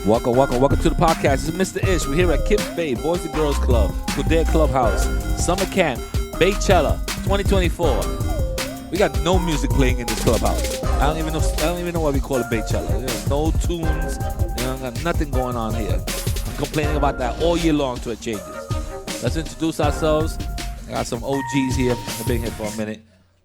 Welcome to the podcast. This is Mr. Ish. We're here at Kips Bay Boys and Girls Club, Kildare Clubhouse, Summer Camp, Baychella, 2024. We got no music playing in this clubhouse. I don't even know why we call it Baychella. There's no tunes. Got nothing going on here. I'm complaining about that all year long till it changes. Let's introduce ourselves. I got some OGs here. I've been here for a minute.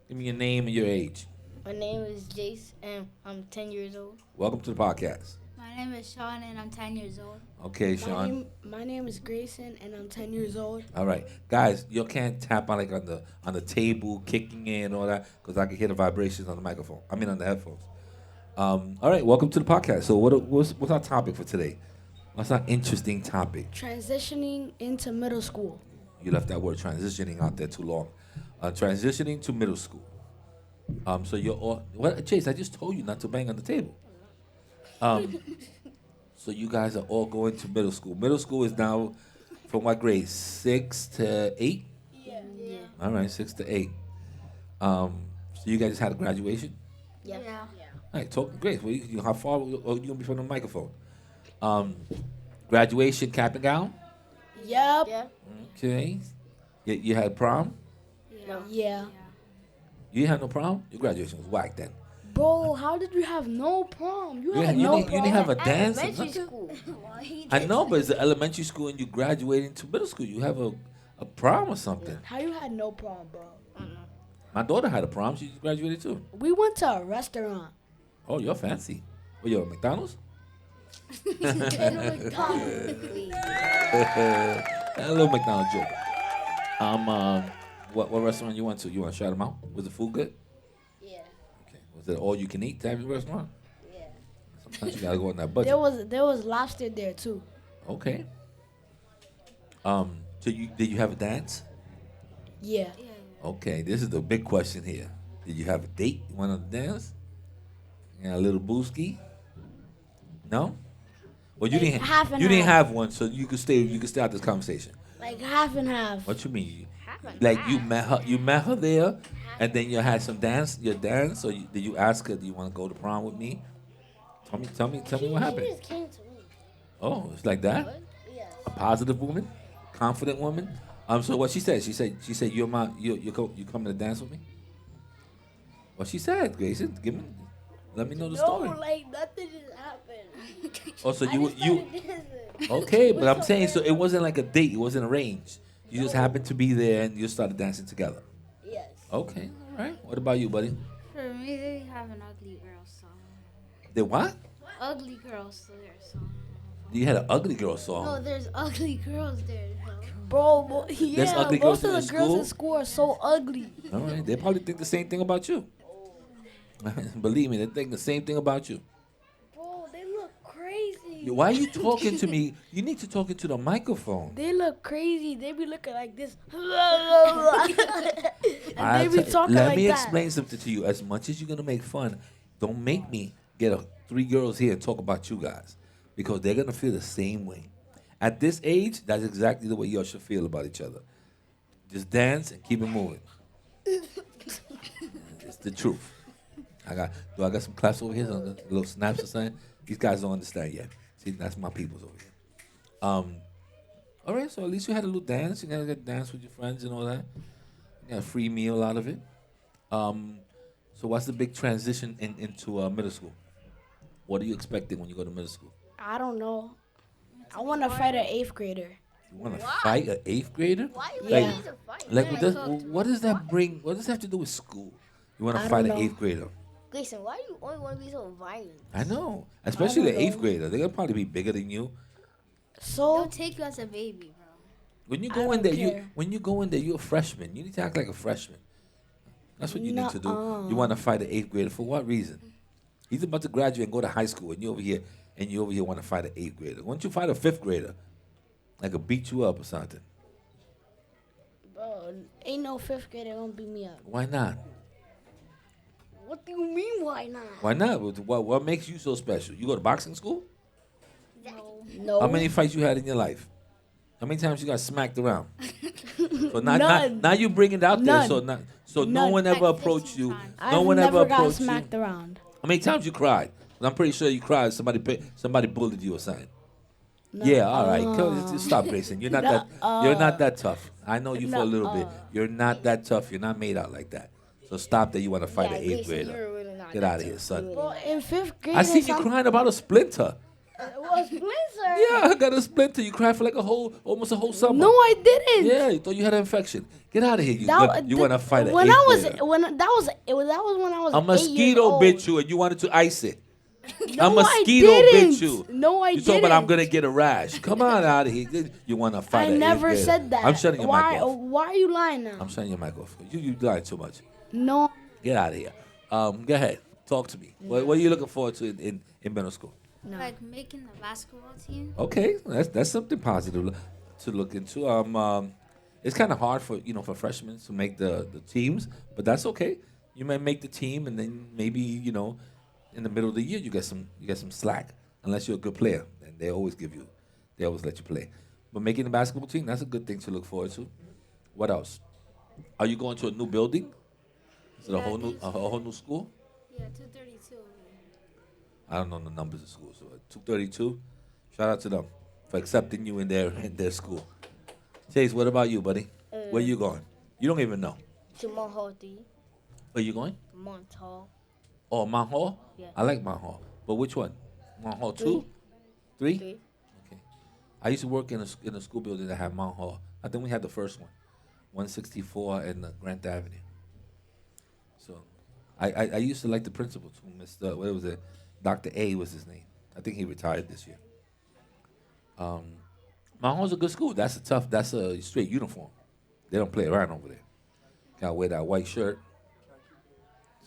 Give me your name and your age. My name is Jace, and I'm 10 years old. Welcome to the podcast. My name is Sean, and I'm 10 years old. Okay, Sean. My name is Grayson, and I'm 10 years old. All right, guys, you can't tap on on the table, kicking in and all that, because I can hear the vibrations on the microphone. I mean, on the headphones. All right, welcome to the podcast. So, what's our topic for today? What's our interesting topic? Transitioning into middle school. You left that word transitioning out there too long. Transitioning to middle school. So you're all Chase, I just told you not to bang on the table. So you guys are all going to middle school. Middle school is now from what grade? 6 to 8? Yeah. All right, 6 to 8. So you guys just had a graduation? Yeah. All right, talk Grace. How far are you gonna be from the microphone? Graduation, cap and gown. Yep. Yeah. Okay. You had prom. No. Yeah. You didn't have no prom. Your graduation was whack then. Bro, how did you have no prom? You had You no didn't prom. have a dance. or Elementary nothing? school. I know, but it's the elementary school and you graduating to middle school. You have a prom or something. How you had no prom, bro? My daughter had a prom. She graduated too. We went to a restaurant. Oh, you're fancy. Well, you're at McDonald's? A little McDonald's joke. What restaurant you went to? You want to shout them out? Was the food good? Yeah. Okay. Was it all you can eat type of restaurant? Yeah. Sometimes you gotta go on that budget. There was lobster there too. Okay. So did you have a dance? Yeah. Okay, this is the big question here. Did you have a date? You want to dance? You got a little booski? No? Well, you didn't. half and You didn't half. have one, so you could stay. You could stay out this conversation. Like half and half. What you mean? Half and Like half. you met her there, and then you had some dance. Your dance, or did you ask her? Do you want to go to prom with me? Tell me what She happened. just came to me. Oh, it's like that. What? Yes. A positive woman, confident woman. So what she said? She said you're my you coming to dance with me. What she said, Grayson? Let me know the story. like nothing just happened. Oh, so you started dancing. okay? But I'm saying so it wasn't like a date. It wasn't arranged. You just happened to be there and you started dancing together. Yes. Okay, all right. What about you, buddy? For me, they have an ugly girl song. The what? Ugly girls their song. You had an ugly girl No, song. there's ugly girls there. Bro, yeah. ugly girls Most of in the the girls school? in school are so ugly. All right. They probably think the same thing about you. Believe me, they think the same thing about you. Bro, they look crazy. Why are you talking to me? You need to talk into the microphone. They look crazy. They be looking like this. and they be talking Let like me that. explain something to you. As much as you're gonna make fun, don't make me get three girls here and talk about you guys, because they're gonna feel the same way. At this age, that's exactly the way y'all should feel about each other. Just dance and keep it moving. It's the truth. I got some claps over here, some little snaps or something. These guys don't understand yet. See, that's my peoples over here. All right, so at least you had a little dance. You gotta get dance with your friends and all that. You got a free meal out of it. So what's the big transition into middle school? What are you expecting when you go to middle school? I don't know. I want to fight an 8th grader. You want to fight an 8th grader? Why you Yeah. need to fight? Like, what does that bring? What does that have to do with school? You want to I fight an don't know. 8th grader? Grayson, why do you always want to be so violent? I know, especially the don't 8th know. grader. They're gonna probably be bigger than you. So They'll take you as a baby, bro. When you I go in don't there, care. when you go in there, you're a freshman. You need to act like a freshman. That's what you need to do. Nuh-uh. You want to fight an 8th grader for what reason? He's about to graduate and go to high school, and you over here want to fight an 8th grader. Why don't you fight a 5th grader? Like a beat you up or something. Bro, ain't no 5th grader gonna beat me up. Why not? What do you mean, why not? Why not? What makes you so special? You go to boxing school? No. How many fights you had in your life? How many times you got smacked around? So None. now you bring it out there. None. So no None. one ever Like approached 15 you. times. No I've one ever never got approached you. smacked around. How many times you cried? I'm pretty sure you cried. Somebody bullied you or something. Yeah, all right. Just stop, Grayson. You're not You're not that tough. I know you for a little bit. You're not that tough. You're not made out like that. So stop that. You want to fight an eighth Grayson, grader? you're really not Get that out of here, tough. son. Well, in 5th grade, I see you crying about a splinter. was Splinter. Yeah, I got a splinter. You cried for like almost a whole summer. No, I didn't. Yeah, you thought you had an infection. Get out of here. You want to fight an when eighth I was grader. when that was when I was A 8 years mosquito old. bit you and you wanted to ice it. No, A mosquito I didn't. bit you. No, I You didn't. talking about I'm gonna get a rash. Come on out of here. You want to fight I an eighth never grader. said that. I'm shutting your why, mic off. Why are you lying now? I'm shutting your mic off. You lying too much. No. Get out of here. Go ahead. Talk to me. What are you looking forward to in middle school? Like making the basketball team. Okay, that's something positive to look into. It's kind of hard for for freshmen to make the teams, but that's okay. You may make the team, and then maybe in the middle of the year you get some slack unless you're a good player, and they always let you play. But making the basketball team, that's a good thing to look forward to. What else? Are you going to a new building? Is it a whole new school? Yeah, 232. I don't know the numbers of schools. So 232. Shout out to them for accepting you in their school. Chase, what about you, buddy? Where you going? You don't even know. To Mount Hall 3. Where you going? Mount Hall. Oh, Mount Hall? Yeah. I like Mount Hall. But which one? Mount Hall 2? 3? 3. Okay. I used to work in a school building that had Mount Hall. I think we had the first one. 164 and Grant Avenue. So I used to like the principal too, Mr. What was it? Dr. A was his name. I think he retired this year. Mount Hall's a good school. That's a straight uniform. They don't play around over there. Gotta wear that white shirt.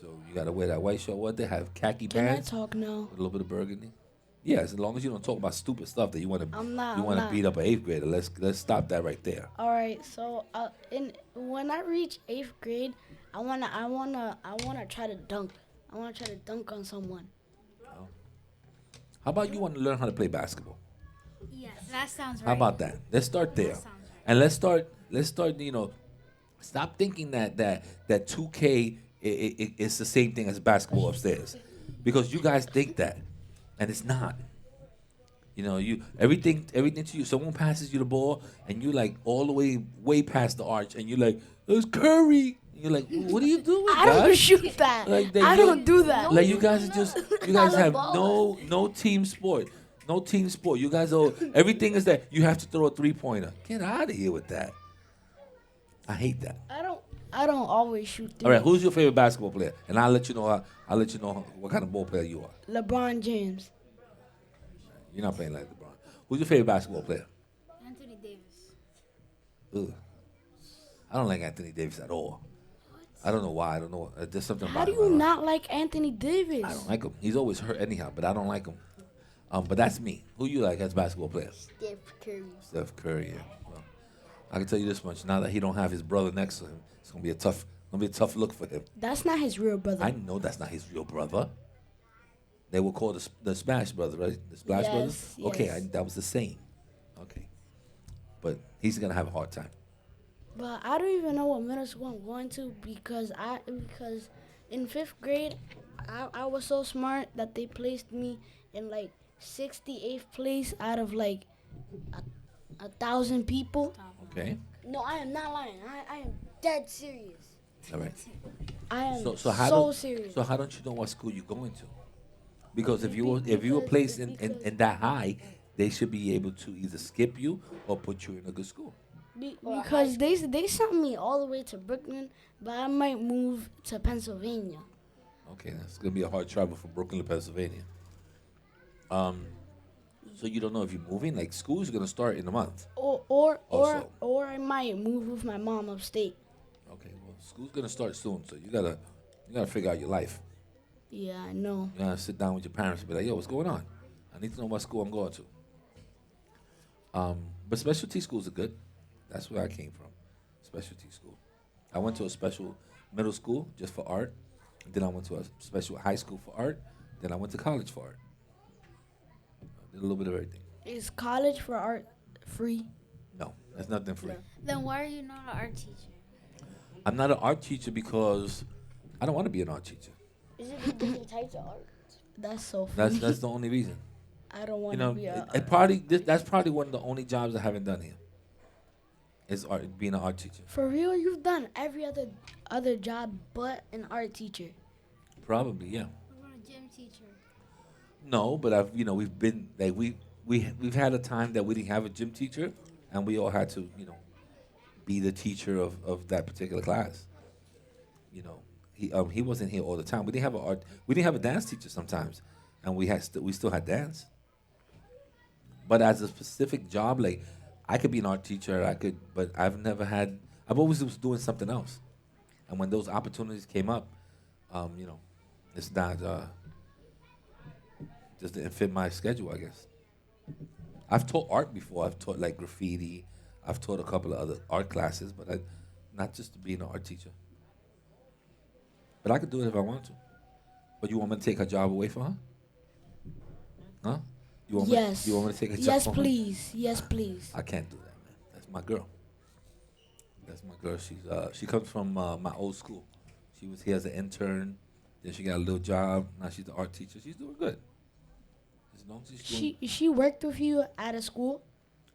So you gotta wear that white shirt. What they have khaki Can I pants talk now? with a little bit of burgundy. Yeah, as long as you don't talk about stupid stuff that you want I'm to not. beat up an eighth grader. Let's stop that right there. All right. So when I reach 8th grade, I wanna try to dunk. I wanna try to dunk on someone. How about you want to learn how to play basketball? Yes, that sounds right. How about that? Let's start there. That sounds right. And let's start, stop thinking that 2K is the same thing as basketball upstairs. Because you guys think that, and it's not. Everything to you. Someone passes you the ball, and you like all the way past the arch, and you're like, "It's Curry." And you're like, "What are you doing, I guys?" don't shoot that. Like I don't do that. Like you guys are you guys have no team sport. No team sport. You guys everything is that you have to throw a 3-pointer. Get out of here with that. I hate that. I don't always shoot. All right, who's your favorite basketball player? And I'll let you know what kind of ball player you are. LeBron James. You're not playing like LeBron. Who's your favorite basketball player? Anthony Davis. Ugh. I don't like Anthony Davis at all. I don't know why. I don't know. There's something How about do him. I you don't- not like Anthony Davis? I don't like him. He's always hurt anyhow, but I don't like him. But that's me. Who you like as basketball players? Steph Curry. Steph Curry. Yeah. Well, I can tell you this much: now that he don't have his brother next to him, it's gonna be a tough look for him. That's not his real brother. I know that's not his real brother. They were called the Smash Brothers, right? The Splash Yes, Brothers. Okay, yes. that was the same. Okay, but he's gonna have a hard time. But I don't even know what middle school I'm going to because in 5th grade I was so smart that they placed me in like 68th place out of like 1,000 people. Okay. No, I am not lying. I am dead serious. All right. I am So how so don't serious. so how don't you know what school you're going to? Because if you were placed in that high, they should be able to either skip you or put you in a good school. Because they sent me all the way to Brooklyn, but I might move to Pennsylvania. Okay, that's gonna be a hard travel from Brooklyn to Pennsylvania. So you don't know if you're moving. Like school's gonna start in a month. Or I might move with my mom upstate. Okay, well school's gonna start soon, so you gotta figure out your life. Yeah, I know. You gotta sit down with your parents and be like, yo, what's going on? I need to know what school I'm going to. But specialty schools are good. That's where I came from. Specialty school. I went to a special middle school just for art. Then I went to a special high school for art. Then I went to college for art. I did a little bit of everything. Is college for art free? No, that's nothing free. Then why are you not an art teacher? I'm not an art teacher because I don't want to be an art teacher. Is it different types of art? That's so funny. That's the only reason. I don't You want to know, be a. that's probably one of the only jobs I haven't done here. Is art, being an art teacher. For real, you've done every other job but an art teacher. Probably, yeah. What about a gym teacher? No, but I've we've been like we've had a time that we didn't have a gym teacher, and we all had to be the teacher of that particular class. He wasn't here all the time. We didn't have a dance teacher sometimes, and we still had dance. But as a specific job, like I could be an art teacher, but I've always was doing something else. And when those opportunities came up, it's not just didn't fit my schedule, I guess. I've taught art before. I've taught like graffiti. I've taught a couple of other art classes, but not just to be an art teacher. But I could do it if I want to. But you want me to take her job away from her? Huh? Yes. You want me to take her job Yes, from her? please. Yes, please. I can't do that, man. That's my girl. That's my girl. She comes from my old school. She was here as an intern. Then she got a little job. Now she's the art teacher. She's doing good. As long as she's doing. She worked with you at a school.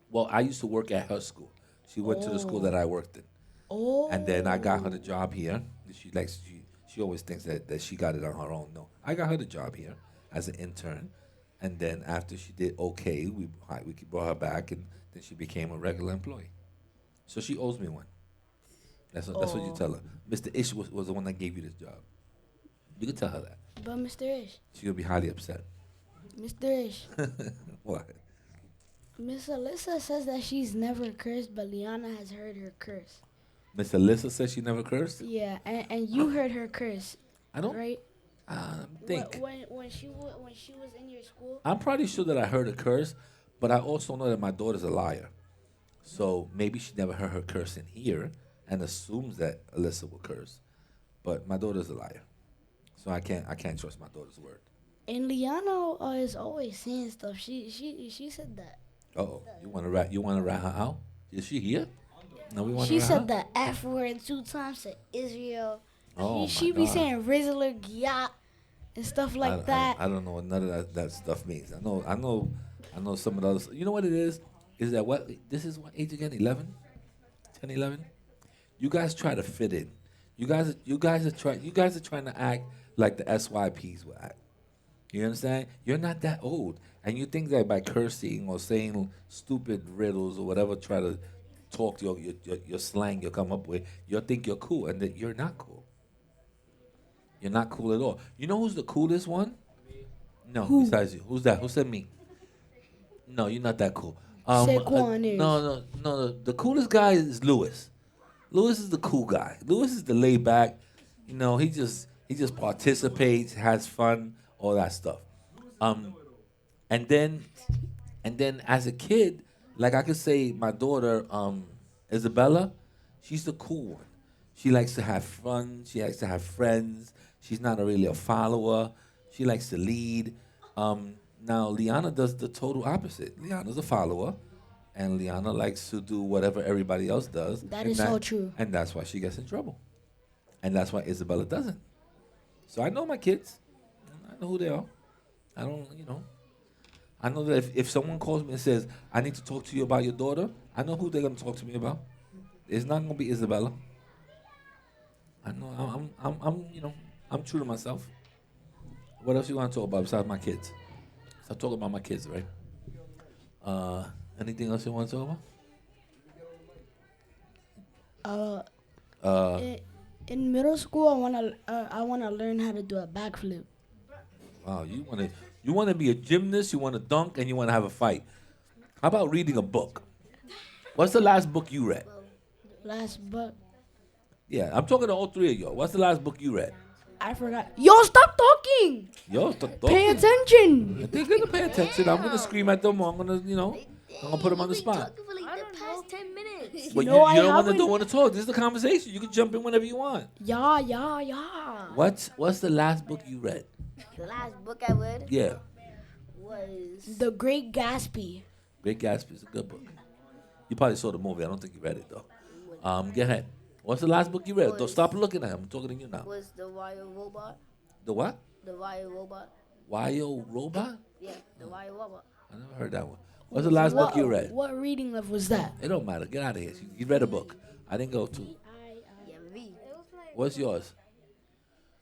Well, I used to work at her school. She went to the school that I worked in. Oh. And then I got her the job here. She always thinks that she got it on her own. No, I got her the job here as an intern. And then after she did okay, we brought her back, and then she became a regular employee. So she owes me one. That's what you tell her. Mr. Ish was the one that gave you this job. You can tell her that. But Mr. Ish, She's gonna be highly upset. Mr. Ish, What? Miss Alyssa says that she's never cursed, but Liana has heard her curse. Miss Alyssa says she never cursed. Yeah, and you heard her curse, I don't right? think. When she was in your school. I'm pretty sure that I heard a curse, but I also know that my daughter's a liar. So maybe she never heard her curse in here and assumes that Alyssa will curse. But my daughter's a liar. So I can't trust my daughter's word. And Liana is always saying stuff. She said that. Uh-oh. You wanna rat her out? Is she here? No, we want She to said the F word 2 times to Israel. Oh, she my be God. saying Rizzler, Gyat, and stuff like that. I don't know what none of that stuff means. I know some of the others. You know what it is? Is that this is what age again? 11? 10, 11? You guys try to fit in. You guys are trying to act like the SYPs will act. You understand? You're not that old. And you think that by cursing or saying stupid riddles or whatever, try to talk your slang you come up with, you think you're cool, and that you're not cool. You're not cool at all. You know who's the coolest one? No, besides you. Who's that? Who said me? No, you're not that cool. Saquon is. No. The coolest guy is Lewis. Lewis is the cool guy. Lewis is the laid back. He just participates, has fun, all that stuff. And then as a kid, like I could say, my daughter Isabella, she's the cool one. She likes to have fun. She likes to have friends. She's not really a follower. She likes to lead. Now, Liana does the total opposite. Liana's a follower, and Liana likes to do whatever everybody else does. That is so true. And that's why she gets in trouble. And that's why Isabella doesn't. So I know my kids. I know who they are. I know that if someone calls me and says, I need to talk to you about your daughter, I know who they're going to talk to me about. It's not going to be Isabella. I know I'm true to myself. What else you want to talk about besides my kids? So talk about my kids, right? Anything else you want to talk about? In middle school, I wanna learn how to do a backflip. Wow, you wanna be a gymnast, you wanna dunk, and you wanna have a fight. How about reading a book? What's the last book you read? Last book, Yeah, I'm talking to all three of y'all. What's the last book you read? I forgot. Yo, stop talking. Yo, stop talking. Pay attention. If they're gonna pay attention, I'm gonna scream at them, or I'm gonna put them on the spot. Talking for like the past 10 minutes. But No, you don't haven't. want to talk. This is the conversation. You can jump in whenever you want. Yeah. What's the last book you read? The last book I read Yeah, was The Great Gatsby. Great Gatsby is a good book. You probably saw the movie. I don't think you read it though. Go ahead. What's the last book you read? Don't stop looking at him. I'm talking to you now. The Wire Robot. The what? The Wire Robot. Wyo Robot? Yeah, the Wire Robot. I never heard that one. What's the last book you read? What reading level was that? It don't matter. Get out of here. You read a book. I didn't go to. Yeah, V. It was like What's yours?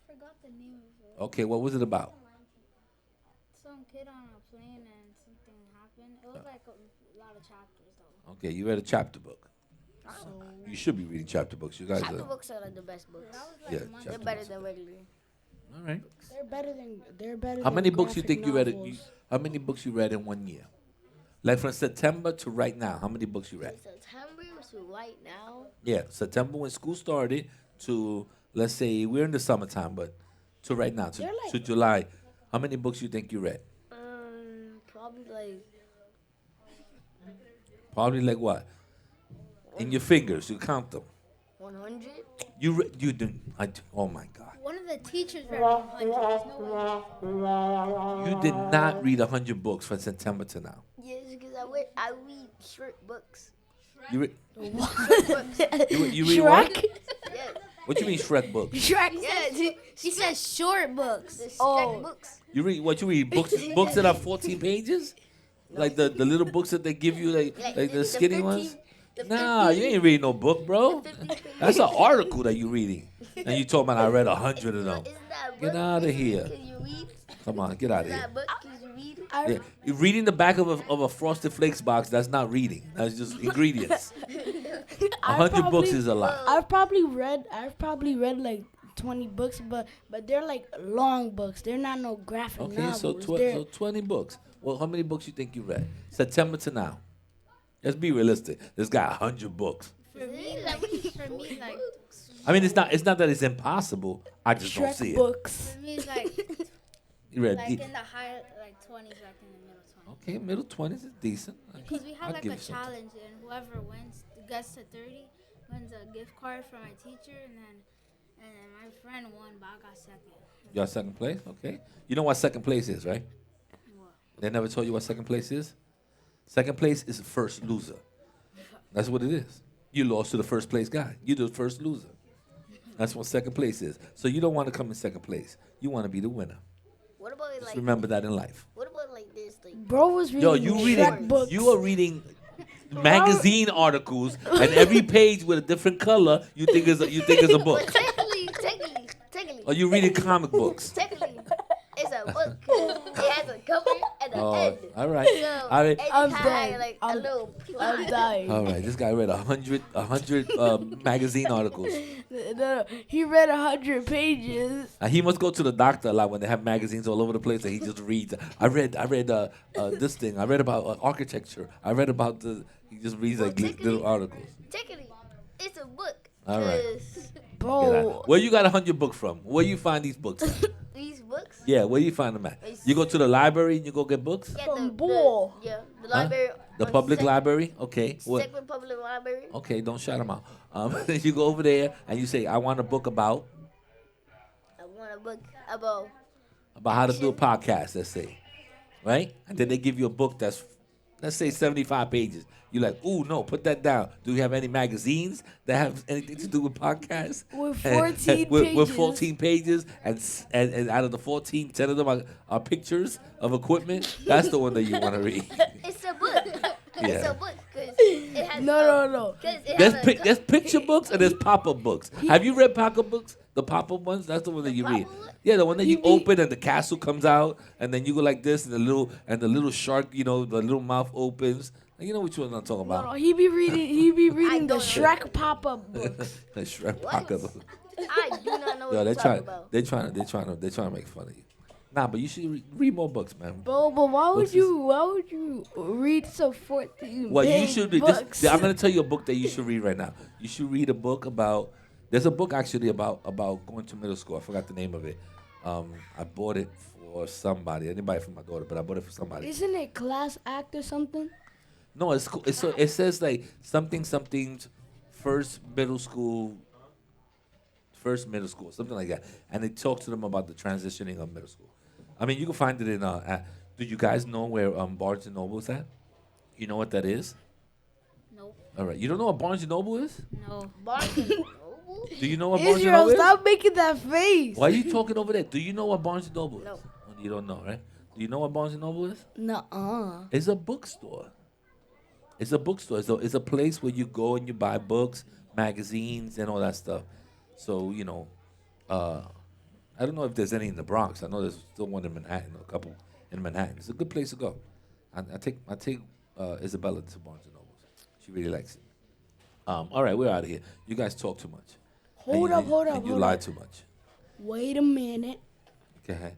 I forgot the name of it. Okay, what was it about? Some kid on a plane and something happened. It was like a lot of chapters though. Okay, you read a chapter book. You should be reading chapter books. You guys Chapter are. books are like the best books. That was like Yeah, months They're chapter better books. than regular. All right. They're better. How than many books you graphic think you read? novels. How many books you read in 1 year? Like from September to right now, how many books you read? September to right now. Yeah, September when school started to, let's say we're in the summertime, but to right now, They're like- to July, how many books you think you read? Probably like Probably like what? In your fingers, you count them. 100. You didn't. Oh my God! One of the teachers read 100. There's no way. You did not read 100 books from September to now. Yes, because I read short books. You read. Books. You read what? Shrek. Yes. What you mean Shrek books? Shrek. Yes. He says short books. The Oh. Shrek books. You read what? You read books that are 14 pages, like the little books that they give you, like the skinny 15 ones. the Nah, you 15 ain't reading no book, bro. 50 pages. That's an article that you reading, and you talking about I read 100 of them. Isn't that a book? Get outta here. Can you read? Come on, get out of Is here. that a book? Can you read? Yeah, you're reading the back of a Frosted Flakes box. That's not reading. That's just ingredients. 100 books is a lot. I've probably read like 20 books, but they're like long books. They're not no graphic Okay, novels. so, so 20 books. Well, how many books you think you read? September to now. Let's be realistic. This guy 100 books. For me, like I mean, it's not that it's impossible. I just don't see Shrek it. books. for me, it's like You read like deep. in the high like 20s, like in the middle 20s. Okay, middle 20s is decent. Because we I'll have like give a you something. challenge, and whoever wins gets to 30 wins a gift card from my teacher, and then my friend won, but I got second. You got second place? Okay. You know what second place is, right? What? They never told you what second place is? Second place is the first loser. That's what it is. You lost to the first place guy. You're the first loser. That's what second place is. So you don't want to come in second place. You want to be the winner. What about Just like? remember that in life. What about like this? Like Bro was reading Yo, you Shrek reading? books. You are reading magazine articles, and every page with a different color. You think is a book. But technically, Or you reading comic books? technically, it's a book. It has a cover and an Oh, end. all right. So, All right. and it I'm kinda dead. like I'm- a little plot. I'm dying. All right. This guy read 100 magazine articles. No, he read 100 pages. He must go to the doctor a lot when they have magazines all over the place, and he just reads. I read this thing. I read about architecture. I read about the. He just reads like little articles. Technically, it's a book. All right. 'Cause Get out. Bro, Where you got 100 books from? Where you find these books? At? These books. Yeah, where you find them at? You go to the library and you go get books. Yeah, From Bull. Yeah, the Huh? library. The on public Sec- library. Okay. What? Second public library. Okay, don't shout them out. You go over there and you say, "I want a book about I want a book about. how to do a podcast." Let's say, right? And then they give you a book that's, let's say, 75 pages. You're like, "Ooh, no, put that down." Do you have any magazines that have anything to do with podcasts? With 14 With pages. 14 pages, and out of the 14, 10 of them are pictures of equipment. That's the one that you want to read. It's a book. It's Yeah. a book because it has. No. 'cause it has a- There's picture books and there's pop-up books. Have you read pop-up books? The pop-up ones? That's the one that you read. pop-up one? Yeah, the one that you open and the castle comes out, and then you go like this, and the little shark, the little mouth opens. And you know which one I'm talking No, about? he be reading the don't. Shrek pop-up books. The Shrek What? pop-up. I do not know what Yo, you're talking about. they're trying to make fun of you. Nah, but you should read more books, man. Bro, but why would Books is- you read some 14 Well, you big should read books? this. I'm going to tell you a book that you should read right now. You should read a book about. There's a book actually about going to middle school. I forgot the name of it. I bought it for somebody. Anybody for my daughter, but I bought it for somebody. Isn't it class act or something? No, it's cool. It says like something first middle school, something like that, and it talks to them about the transitioning of middle school. I mean, you can find it in. Do you guys know where Barnes and Noble is at? You know what that is? Nope. All right. You don't know what Barnes and Noble is? No. Barnes and Noble? Do you know what Barnes and Israel, Noble is? stop making that face. Why are you talking over there? Do you know what Barnes and Noble is? No. Oh, You don't know, right? Do you know what Barnes and Noble is? Nuh-uh. It's a bookstore. It's a bookstore. It's a place where you go and you buy books, magazines, and all that stuff. So, I don't know if there's any in the Bronx. I know there's still one in Manhattan, a couple in Manhattan. It's a good place to go. I take Isabella to Barnes and Noble. She really likes it. All right, we're out of here. You guys talk too much. Hold up. And you lie too much. Wait a minute, Go ahead.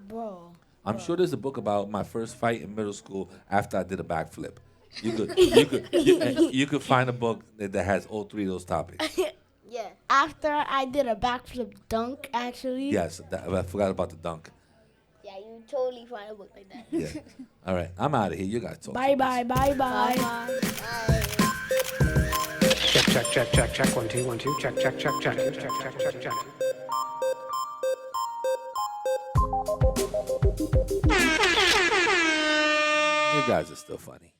bro. I'm sure there's a book about my first fight in middle school after I did a backflip. You could find a book that has all three of those topics. Yeah. After I did a backflip dunk, actually. Yes, I forgot about the dunk. Yeah, you totally find a book like that. Yeah. All right, I'm out of here. You guys talk. Bye too much. bye. Bye. Check. 1 2 1 2. Check. You guys are still funny.